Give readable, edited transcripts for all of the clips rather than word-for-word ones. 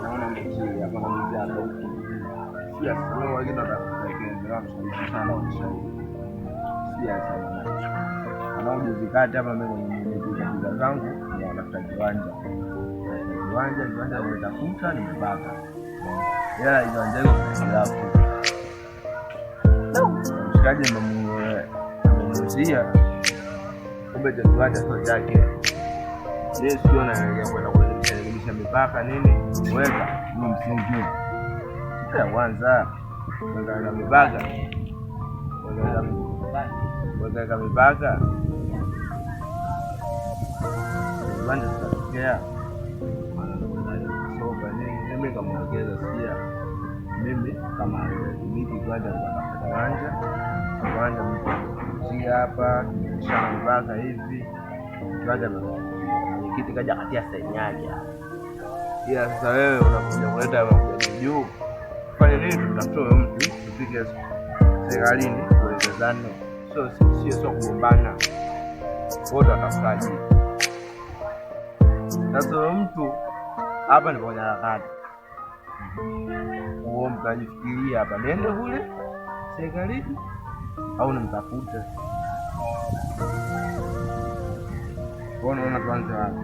naona mchili hapa na mjana huko. Sia sio wengine watakuendelea sana ushauri. Sia sana. Anaoje zikati hapa mimi kwenye bidhaa zangu ni wanafuta kiwanja. Kiwanja nimetafuta nimepata. Ila kiwanja hicho kilafu. Mshikaji mmemuuzia kumbe kiwanja sio chake. Leo sio naelekea kwenda kurekebisha mipaka nini? Weka ni msingi. Ya kwanza weka mipaka. Weka mipaka. Kwanza tutatokea. Soba nini? Mimi kama mwongeza sia. Mimi kama mimi kwanza kwanza mimi hapa shamba mipaka hivi. Kwanza kiti kaja katia saini yake. Ila sasa wewe unakuja kuleta mambo juu. Fanya nini? Tutatoa mtu tupige serikalini kuelezana. Sio kugombana. Wote watafurahi. Sasa mtu hapa ni kwenye harakati. Uo mkajifikiria hapa nende kule serikalini au nimtafuta. Unaona tuanze wapi?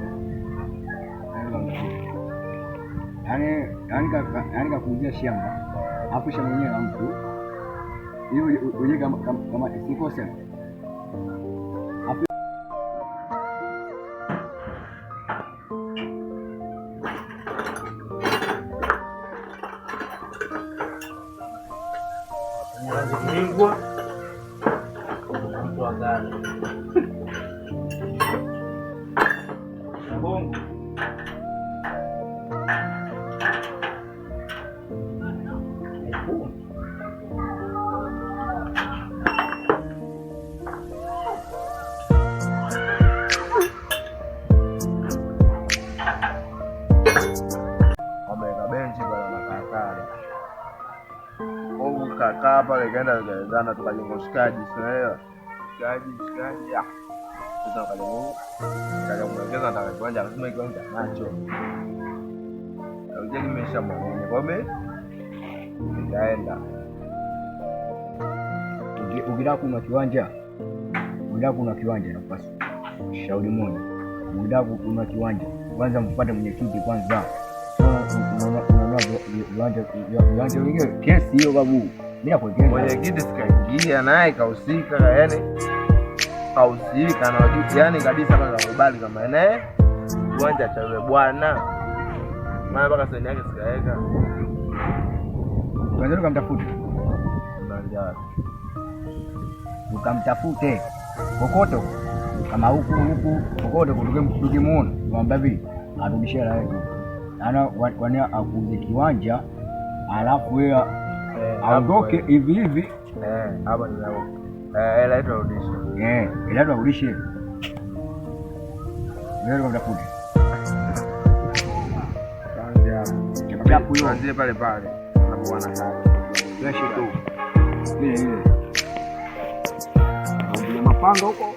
Yaani kakuuzia shamba hapo shamba mwenyewe na mtu hiyo wenyewe kama sikose hapo mingwa mtu wa gani bongo kakaa pale kaenda kaezana tukajenga ushikaji sio shikaji ya sasa kaja kumwongeza nataka kiwanja akasema kiwanja nacho uje nimesha mwenye ngome nikaenda ukitaka kuna kiwanja nafasi shauri moja ukitaka kuna kiwanja kwanza mpate mwenyekiti kwanza viwanja vingine kesi hiyo babu. Mwenyekiti sikaingia naye kahusika, yani kahusika na wajibu, yani kabisa kwanza kubali kama naye kiwanja cha yule bwana. Maana mpaka saini yake sikaweka. Kwanza ukamtafute. Ukamtafute kokoto kama huku kokoto tukimuona mwamba hivi arudishie hela yake. Ana wania akuze kiwanja alafu wewe aondoke hivi hapa ni lao hela yetu arudishe hela yetu arudishe wewe unatafuta kuanzia pale unapoona kazi kesho tu ile ndio mapanga huko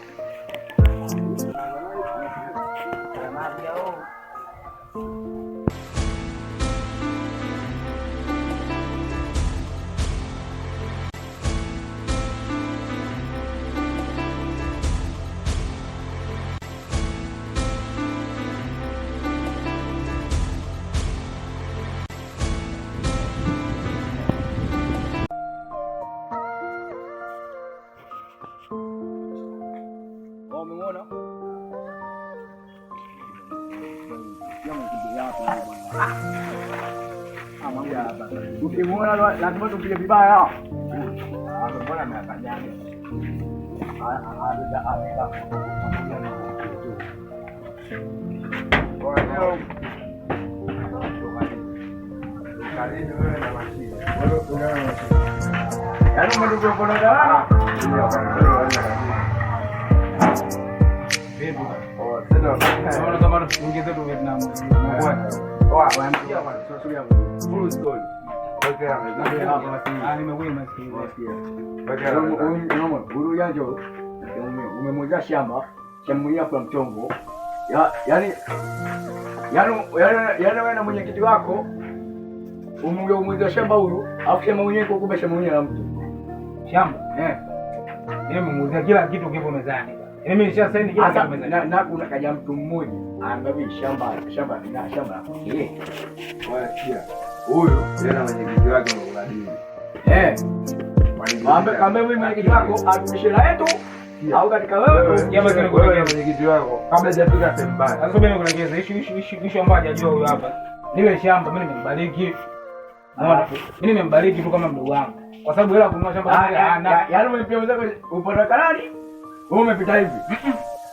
umeona? Ukimwona lazima tupige vibaya. Mbona amekanyaga? Umemweza shamba kwa mchongo. Yaani Yaani wewe na mwenyekiti wako umweza shamba huyu, afu shamba mwenyewe kumbe shamba mwenyewe na mtu. Shamba? Mimi nimemuuzia kila kitu kipo mezani. Mimi nishasaini kila kitu mezani. Na kuna kaja mtu mmoja angabii shamba na shamba la kwake. Wasikia. Huyu tena mwenyekiti wake mkunadili. Kambe mimi mwenyekiti wako atumishe na yetu. Au katika wewe jamaa kile kwa mwenyekiti wako kabla hajafika sehemu mbaya. Sasa mimi nakuelekeza issue ambayo hajajua huyu hapa. Lile shamba mimi nimembariki. Unaona? Mimi nimembariki tu kama mdogo wangu. Kwa sababu hela kununua shamba hana. Yaani umepia mzako upata kanani? Wewe umepita hivi.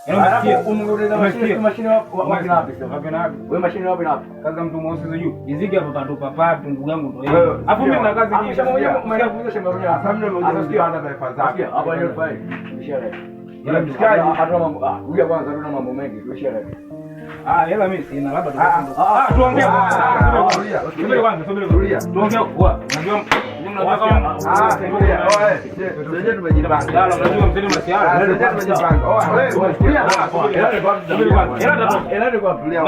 Alafu umengeza mashine wapi na wapi? Wapi na wapi? Wewe mashine wapi na wapi? Kaza mtu mweusi hizo juu. Jiziki hapa patupa patu ndugu yangu ndio yeye. Alafu mimi na kazi nyingi. Shamba mwenyewe umeenda kuuza shamba mwenyewe. Sasa mimi ndio nimepanda taifa zake. Hapa ni fai. Bishara. Ila mshikaji hata mambo huyu kwanza tuna mambo mengi bishara. Hela mimi sina labda tuongee kwanza. Subiri kwanza, subiri kulia. Tuongee kwa. Unajua Sasa tumejipanga. Dala unajua mzee masiara. Sasa tumejipanga. Wewe kulia. Ela ndio kwa kulia.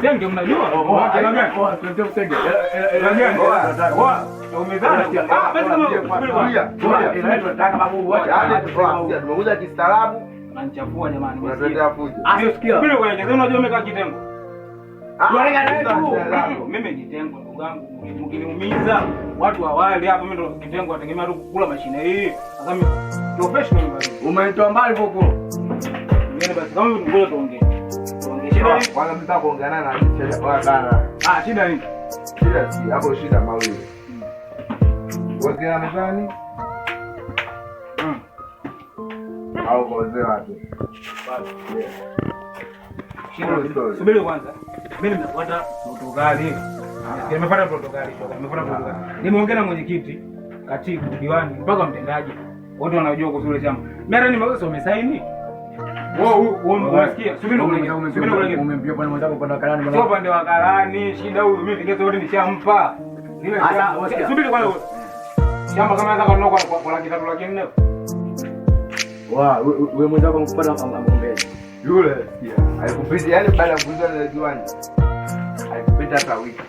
Senge mnajua? Tumeuza kistaarabu. Unanichafua jamani. Unatuletea fujo. Subiri kuelekeza, unajua umekaa kitengo. Mimi kitengo ndugu yangu, mkiniumiza watu hawali hapa, mimi ndo kitengo nategemea tu kula mashine hii. Sasa mimi professional bali. Umenitoa mbali huko. Ngine basi kama mimi ngoja tuongee. Tuongee shida nini? Kwanza mtaka kuongeana na mimi bana. Shida nini? Shida si hapo, shida mawili. Wazee mezani. Au kwa wazee watu. Subiri kwanza. Mimi nimefuata protokali. Nimefuata protokali. Nimeongea na mwenyekiti, katibu, diwani, mpaka mtendaji. Wote wanajua kuhusu shamba. Mimi nimeweza umesaini. Unasikia? Subiri Umempia bwana mwenzako upande wa karani bwana. Sio upande wa karani, shida huyu mimi vigezo yote nishampa. Subiri kwanza. Shamba kama nataka kununua kwa laki 3 laki 4. Wewe mwenzako mpata agombea. Yule haikupita, yani baada ya kuuza ile diwani haikupita hata wiki.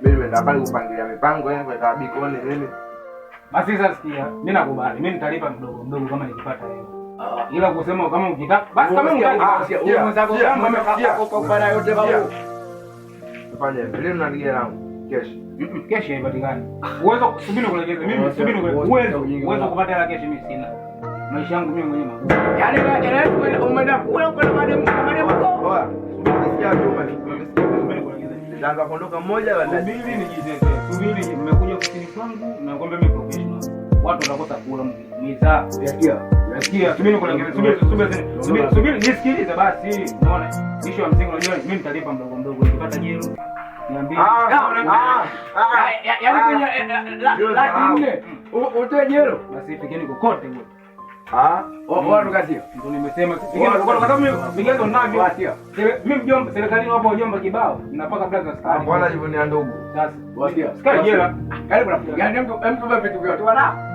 Mimi nimeenda pale kupangilia mipango yani kwa bikoni nini. Basi sasa sikia, mimi nakubali. Mimi nitalipa mdogo mdogo kama nikipata hela. Ila kusema kama ukitaka basi kama unataka wewe mwenzako kama amekaa kwa bara yote babu. Tufanye vile tunanigia langu kesho. Kesho haipatikani. Uwezo subiri kulegeza. Mimi subiri uwezo kupata hela kesho mimi sina. Maisha yangu mimi mwenyewe magumu. Yaani wewe umeenda kula kwa mademu mko. Poa. Umesikia chuma ni. Ndio kuondoka mmoja wala. Subiri nijitetee. Subiri mmekuja ofisini kwangu na kwamba mimi professional. Watu watakosa kula mizaa. Nasikia. Subiri kulegeza. Subiri nisikilize basi. Unaona? Issue ya msingi unajua mimi nitalipa mdogo mdogo nikipata jero. Niambie. Yaani kwenye laki 4 utoe jero. Basi fikeni kokote huko. Watu katia. Ndio nimesema kwa sababu mimi vigezo ninavyo. Mimi mjomba serikalini wapo wajomba kibao. Ninapaka plaza skari. Bwana hivyo ni ndugu. Sasa. Skari jela. Karibu na. Yaani mtu vitu vyote wala.